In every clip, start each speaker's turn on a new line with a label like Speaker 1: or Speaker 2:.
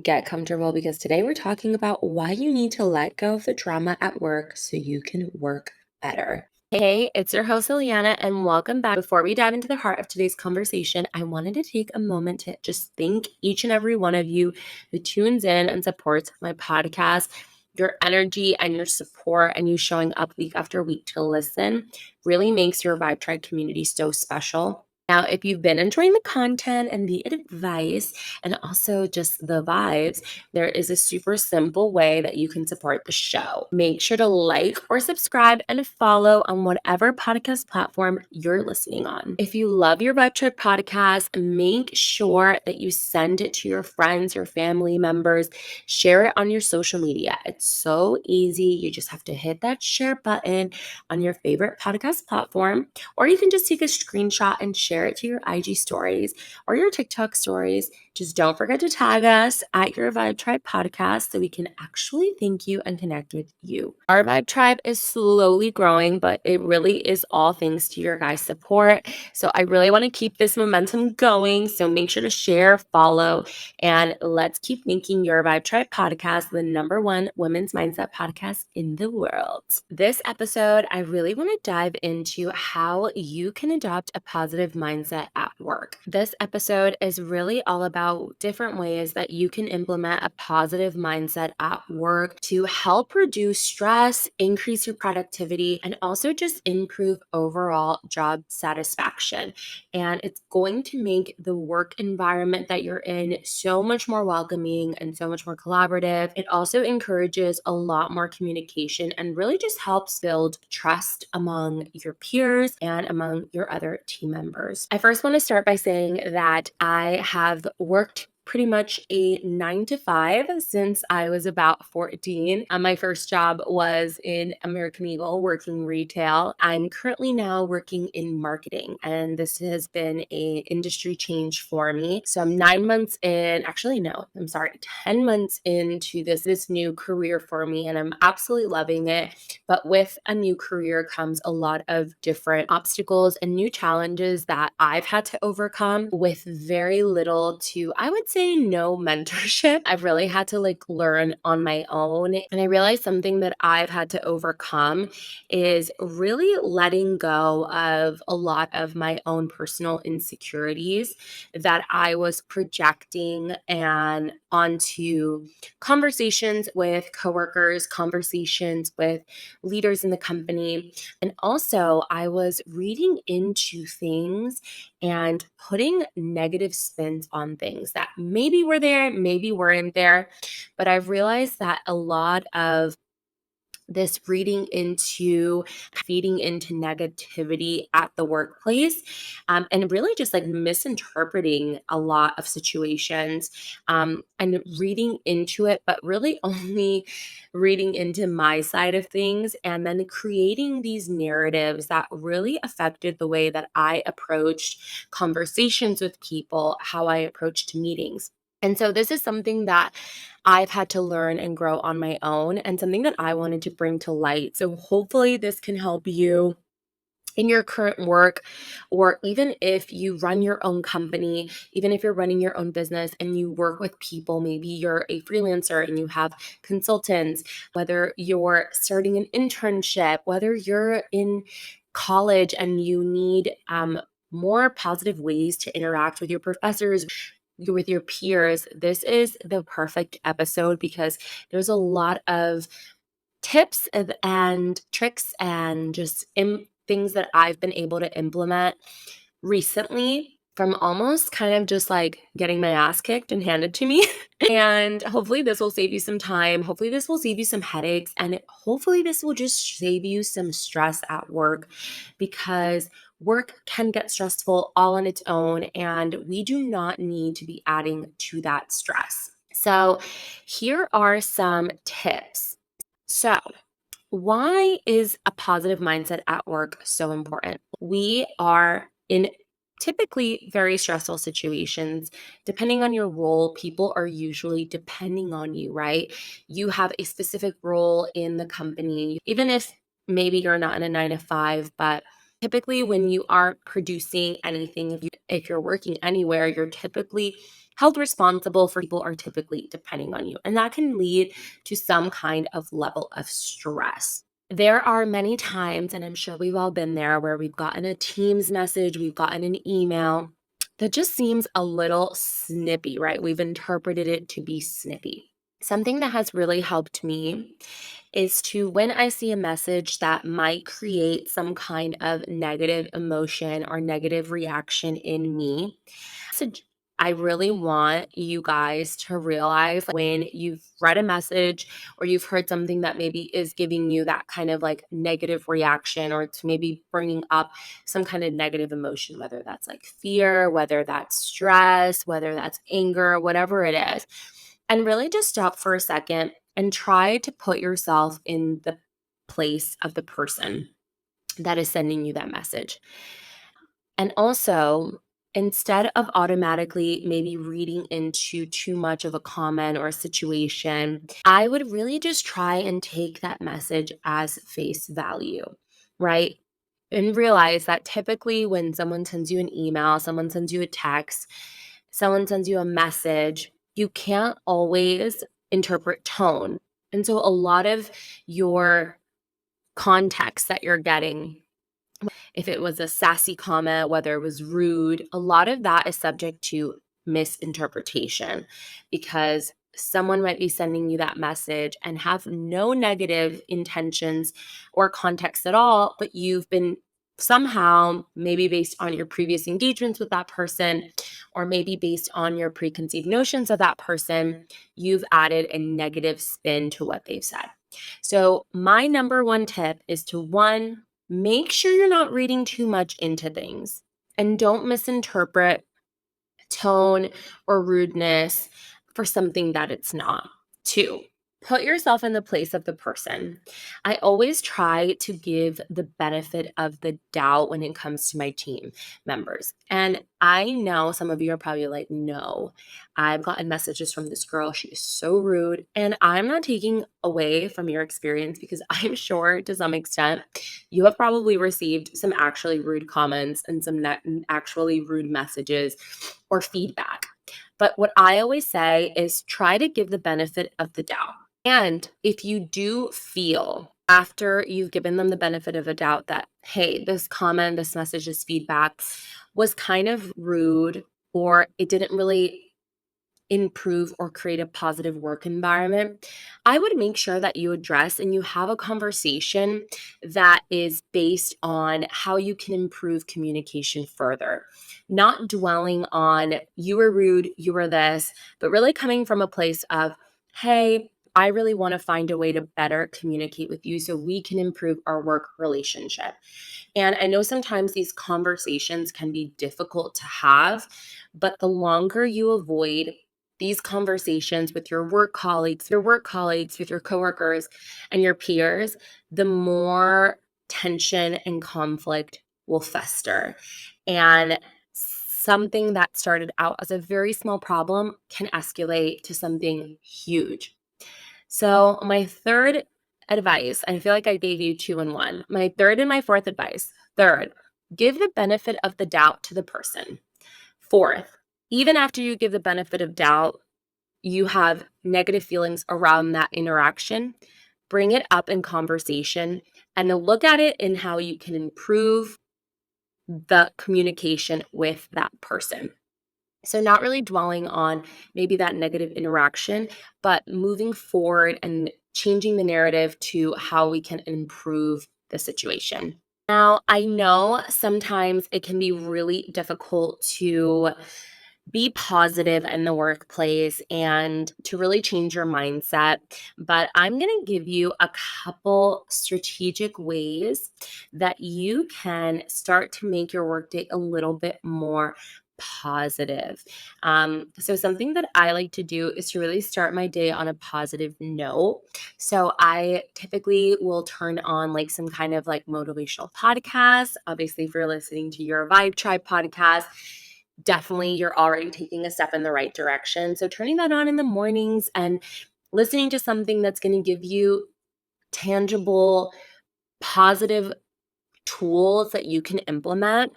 Speaker 1: get comfortable because today we're talking about why you need to let go of the drama at work so you can work better. Hey, it's your host, Ileana, and welcome back. Before we dive into the heart of today's conversation, I wanted to take a moment to just thank each and every one of you who tunes in and supports my podcast. Your energy and your support and you showing up week after week to listen really makes your Vibe Tribe community so special. Now, if you've been enjoying the content and the advice and also just the vibes, there is a super simple way that you can support the show. Make sure to like or subscribe and follow on whatever podcast platform you're listening on. If you love your Vibe Tribe podcast, make sure that you send it to your friends, your family members, share it on your social media. It's so easy. You just have to hit that share button on your favorite podcast platform, or you can just take a screenshot and share it to your IG stories or your TikTok stories. Just don't forget to tag us at your Vibe Tribe podcast so we can actually thank you and connect with you. Our Vibe Tribe is slowly growing, but it really is all thanks to your guys' support. So I really want to keep this momentum going. So make sure to share, follow, and let's keep making your Vibe Tribe podcast the #1 women's mindset podcast in the world. This episode, I really want to dive into how you can adopt a positive mindset at work. This episode is really all about different ways that you can implement a positive mindset at work to help reduce stress, increase your productivity, and also just improve overall job satisfaction. And it's going to make the work environment that you're in so much more welcoming and so much more collaborative. It also encourages a lot more communication and really just helps build trust among your peers and among your other team members. I first want to start by saying that I have worked pretty much a 9 to 5 since I was about 14. My first job was in American Eagle working retail. I'm currently now working in marketing, and this has been a industry change for me. So I'm 9 months in, actually, no, I'm sorry, 10 months into this new career for me, and I'm absolutely loving it. But with a new career comes a lot of different obstacles and new challenges that I've had to overcome with very little to, I would say, no mentorship. I've really had to learn on my own. And I realized something that I've had to overcome is really letting go of a lot of my own personal insecurities that I was projecting and onto conversations with coworkers, conversations with leaders in the company. And also, I was reading into things and putting negative spins on things that maybe were there, maybe weren't there. But I've realized that a lot of this reading into feeding into negativity at the workplace, and really just misinterpreting a lot of situations, and reading into it, but really only reading into my side of things, and then creating these narratives that really affected the way that I approached conversations with people, how I approached meetings. And so this is something that I've had to learn and grow on my own, and something that I wanted to bring to light. So hopefully this can help you in your current work, or even if you run your own company, even if you're running your own business and you work with people, maybe you're a freelancer and you have consultants, whether you're starting an internship, whether you're in college and you need more positive ways to interact with your professors, with your peers, this is the perfect episode because there's a lot of tips and tricks and just things that I've been able to implement recently from almost kind of just getting my ass kicked and handed to me. And hopefully this will save you some time. Hopefully this will save you some headaches. And hopefully this will just save you some stress at work, because work can get stressful all on its own, and we do not need to be adding to that stress. So here are some tips. So why is a positive mindset at work so important? We are in typically very stressful situations. Depending on your role, people are usually depending on you, right? You have a specific role in the company, even if maybe you're not in a 9 to 5, but typically when you aren't producing anything, if you're working anywhere, you're typically held responsible for people are typically depending on you. And that can lead to some kind of level of stress. There are many times, and I'm sure we've all been there, where we've gotten a Teams message, we've gotten an email that just seems a little snippy, right? We've interpreted it to be snippy. Something that has really helped me is to, when I see a message that might create some kind of negative emotion or negative reaction in me, I really want you guys to realize when you've read a message or you've heard something that maybe is giving you that kind of like negative reaction, or it's maybe bringing up some kind of negative emotion, whether that's like fear, whether that's stress, whether that's anger, whatever it is. And really just stop for a second and try to put yourself in the place of the person that is sending you that message. And also, instead of automatically maybe reading into too much of a comment or a situation, I would really just try and take that message as face value, right? And realize that typically when someone sends you an email, someone sends you a text, someone sends you a message, you can't always interpret tone. And so a lot of your context that you're getting, if it was a sassy comment, whether it was rude, a lot of that is subject to misinterpretation, because someone might be sending you that message and have no negative intentions or context at all, but you've been somehow, maybe based on your previous engagements with that person, or maybe based on your preconceived notions of that person, you've added a negative spin to what they've said. So, my number one tip is to, one, make sure you're not reading too much into things and don't misinterpret tone or rudeness for something that it's not. Two, put yourself in the place of the person. I always try to give the benefit of the doubt when it comes to my team members. And I know some of you are probably like, no, I've gotten messages from this girl. She is so rude. And I'm not taking away from your experience, because I'm sure to some extent you have probably received some actually rude comments and some actually rude messages or feedback. But what I always say is try to give the benefit of the doubt. And if you do feel after you've given them the benefit of a doubt that, hey, this comment, this message, this feedback was kind of rude, or it didn't really improve or create a positive work environment, I would make sure that you address and you have a conversation that is based on how you can improve communication further. Not dwelling on you were rude, you were this, but really coming from a place of, hey, I really want to find a way to better communicate with you so we can improve our work relationship. And I know sometimes these conversations can be difficult to have, but the longer you avoid these conversations with your work colleagues, with your coworkers and your peers, the more tension and conflict will fester. And something that started out as a very small problem can escalate to something huge. So, my third advice, I feel like I gave you two in one. My third and my fourth advice. Third, give the benefit of the doubt to the person. Fourth, even after you give the benefit of doubt, you have negative feelings around that interaction, bring it up in conversation and then look at it in how you can improve the communication with that person. So, not really dwelling on maybe that negative interaction, but moving forward and changing the narrative to how we can improve the situation. Now, I know sometimes it can be really difficult to be positive in the workplace and to really change your mindset. But I'm going to give you a couple strategic ways that you can start to make your workday a little bit more positive. So, something that I like to do is to really start my day on a positive note. So, I typically will turn on like some kind of like motivational podcast. Obviously, if you're listening to your Vibe Tribe podcast, definitely you're already taking a step in the right direction. So turning that on in the mornings and listening to something that's going to give you tangible, positive tools that you can implement.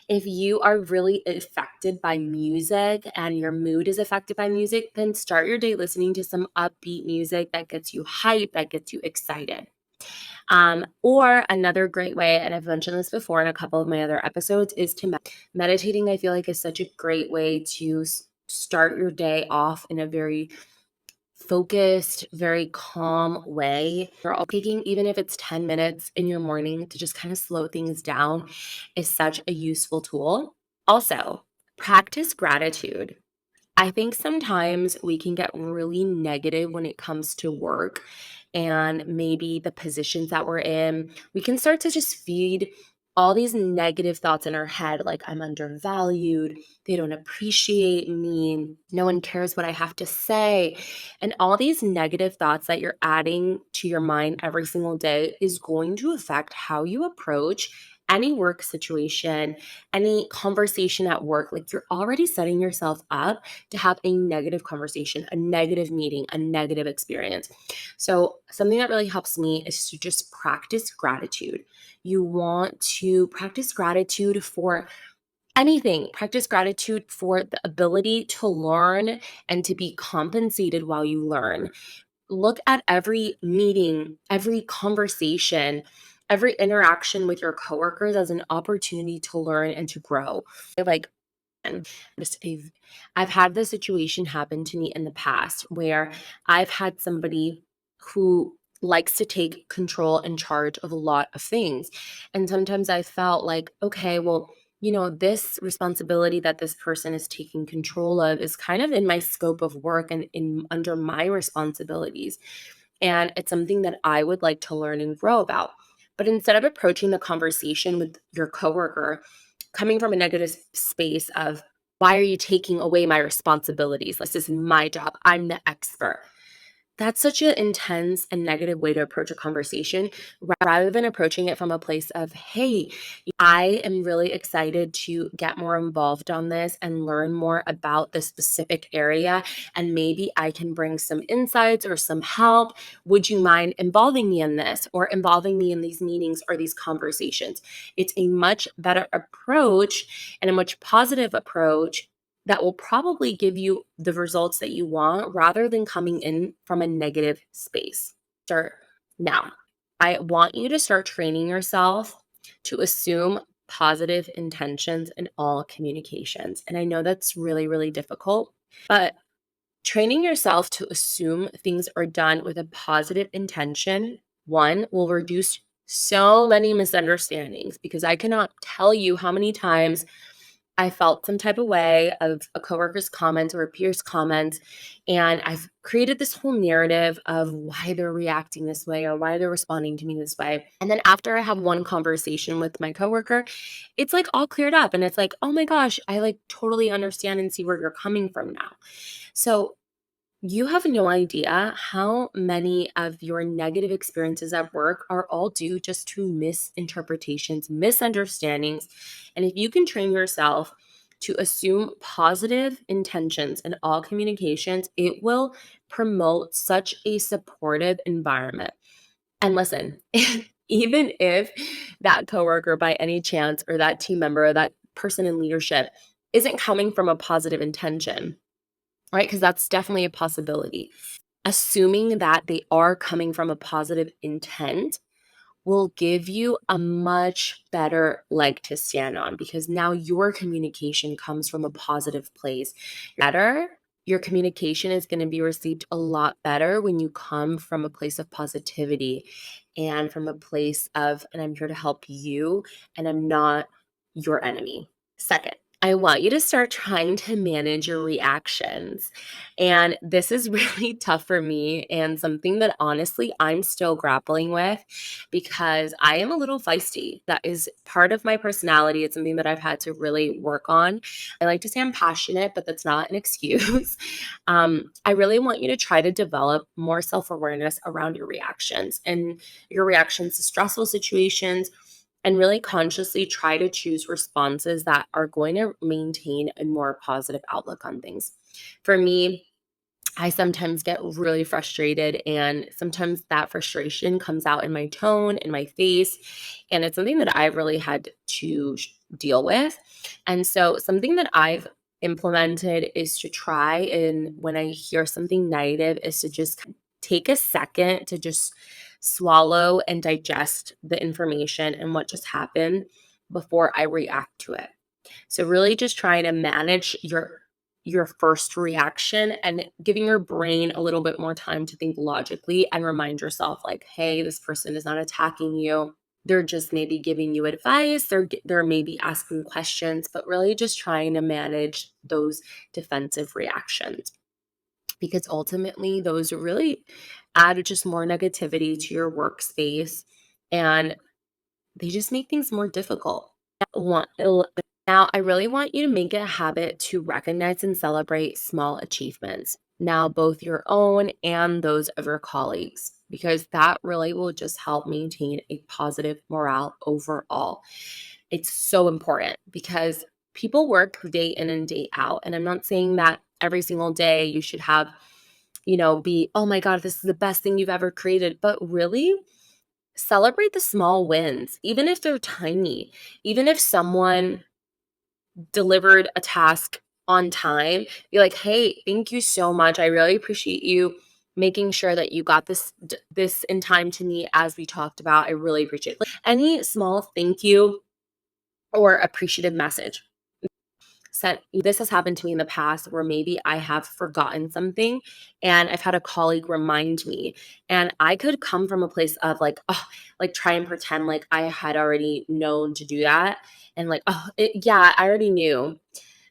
Speaker 1: If you are really affected by music and your mood is affected by music, then start your day listening to some upbeat music that gets you hyped, that gets you excited. Or another great way, and I've mentioned this before in a couple of my other episodes, is to meditating. I feel like is such a great way to start your day off in a very focused, very calm way. You're all taking, even if it's 10 minutes in your morning to just kind of slow things down, is such a useful tool. Also, practice gratitude. I think sometimes we can get really negative when it comes to work and maybe the positions that we're in. We can start to just feed all these negative thoughts in our head, like I'm undervalued, they don't appreciate me, no one cares what I have to say. And all these negative thoughts that you're adding to your mind every single day is going to affect how you approach any work situation, any conversation at work. Like you're already setting yourself up to have a negative conversation, a negative meeting, a negative experience. So, something that really helps me is to just practice gratitude. You want to practice gratitude for anything, practice gratitude for the ability to learn and to be compensated while you learn. Look at every meeting, every conversation, every interaction with your coworkers as an opportunity to learn and to grow. Like, and just I've had this situation happen to me in the past where I've had somebody who likes to take control and charge of a lot of things. And sometimes I felt like, okay, well, this responsibility that this person is taking control of is kind of in my scope of work and in under my responsibilities. And it's something that I would like to learn and grow about. But instead of approaching the conversation with your coworker coming from a negative space of, why are you taking away my responsibilities? This is my job. I'm the expert. That's such an intense and negative way to approach a conversation rather than approaching it from a place of, hey, I am really excited to get more involved on this and learn more about this specific area. And maybe I can bring some insights or some help. Would you mind involving me in this or involving me in these meetings or these conversations? It's a much better approach and a much positive approach that will probably give you the results that you want rather than coming in from a negative space. Start now. I want you to start training yourself to assume positive intentions in all communications. And I know that's really, really difficult, but training yourself to assume things are done with a positive intention, one, will reduce so many misunderstandings because I cannot tell you how many times I felt some type of way of a coworker's comments or a peer's comments, and I've created this whole narrative of why they're reacting this way or why they're responding to me this way. And then after I have one conversation with my coworker, it's like all cleared up and it's like, oh my gosh, I like totally understand and see where you're coming from now. So you have no idea how many of your negative experiences at work are all due just to misinterpretations, misunderstandings. And if you can train yourself to assume positive intentions in all communications, it will promote such a supportive environment. And listen, even if that coworker by any chance or that team member or that person in leadership isn't coming from a positive intention, right? Because that's definitely a possibility. Assuming that they are coming from a positive intent will give you a much better leg to stand on because now your communication comes from a positive place. Better, your communication is going to be received a lot better when you come from a place of positivity and from a place of, and I'm here to help you, and I'm not your enemy. Second, I want you to start trying to manage your reactions. And this is really tough for me and something that honestly I'm still grappling with because I am a little feisty. That is part of my personality. It's something that I've had to really work on. I like to say I'm passionate, but that's not an excuse. I really want you to try to develop more self awareness around your reactions and your reactions to stressful situations and really consciously try to choose responses that are going to maintain a more positive outlook on things. For me, I sometimes get really frustrated, and sometimes that frustration comes out in my tone, in my face. And it's something that I've really had to deal with. And so something that I've implemented is to try, and when I hear something negative, is to just take a second to just swallow and digest the information and what just happened before I react to it. So really just trying to manage your first reaction and giving your brain a little bit more time to think logically and remind yourself like, hey, this person is not attacking you. They're just maybe giving you advice. They're maybe asking questions, but really just trying to manage those defensive reactions, because ultimately those really add just more negativity to your workspace, and they just make things more difficult. Now, I really want you to make it a habit to recognize and celebrate small achievements, now both your own and those of your colleagues, because that really will just help maintain a positive morale overall. It's so important because people work day in and day out. And I'm not saying that every single day you should have, be, oh my God, this is the best thing you've ever created. But really, celebrate the small wins, even if they're tiny. Even if someone delivered a task on time, be like, hey, thank you so much. I really appreciate you making sure that you got this in time to me as we talked about. I really appreciate it. Like, any small thank you or appreciative message sent. This has happened to me in the past where maybe I have forgotten something and I've had a colleague remind me, and I could come from a place of like, oh, like try and pretend like I had already known to do that, and like, oh, yeah, I already knew,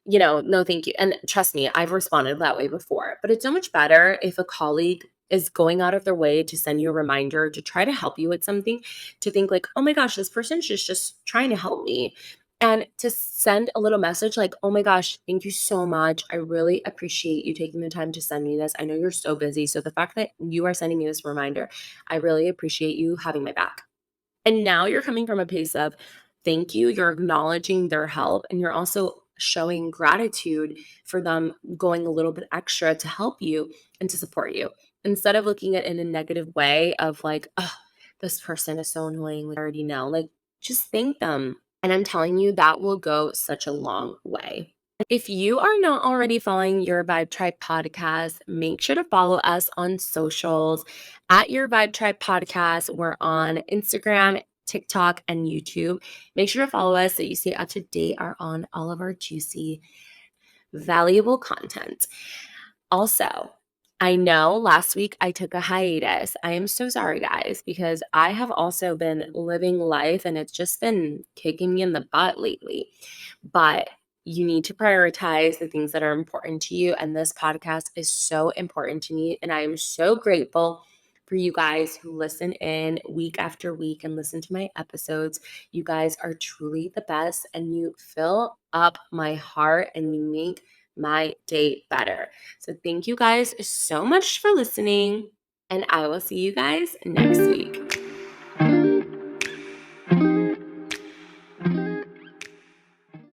Speaker 1: no, thank you. And trust me, I've responded that way before. But it's so much better if a colleague is going out of their way to send you a reminder to try to help you with something, to think like, oh my gosh, this person's just trying to help me. And to send a little message like, oh my gosh, thank you so much. I really appreciate you taking the time to send me this. I know you're so busy. So the fact that you are sending me this reminder, I really appreciate you having my back. And now you're coming from a place of thank you. You're acknowledging their help, and you're also showing gratitude for them going a little bit extra to help you and to support you, instead of looking at it in a negative way of like, oh, this person is so annoying. Like, I already know. Like, just thank them. And I'm telling you, that will go such a long way. If you are not already following Your Vibe Tribe podcast, make sure to follow us on socials at Your Vibe Tribe podcast. We're on Instagram, TikTok, and YouTube. Make sure to follow us so you stay up to date on all of our juicy, valuable content. Also, I know last week I took a hiatus. I am so sorry, guys, because I have also been living life and it's just been kicking me in the butt lately. But you need to prioritize the things that are important to you. And this podcast is so important to me. And I am so grateful for you guys who listen in week after week and listen to my episodes. You guys are truly the best, and you fill up my heart and you make my day better. So thank you guys so much for listening, and I will see you guys next week.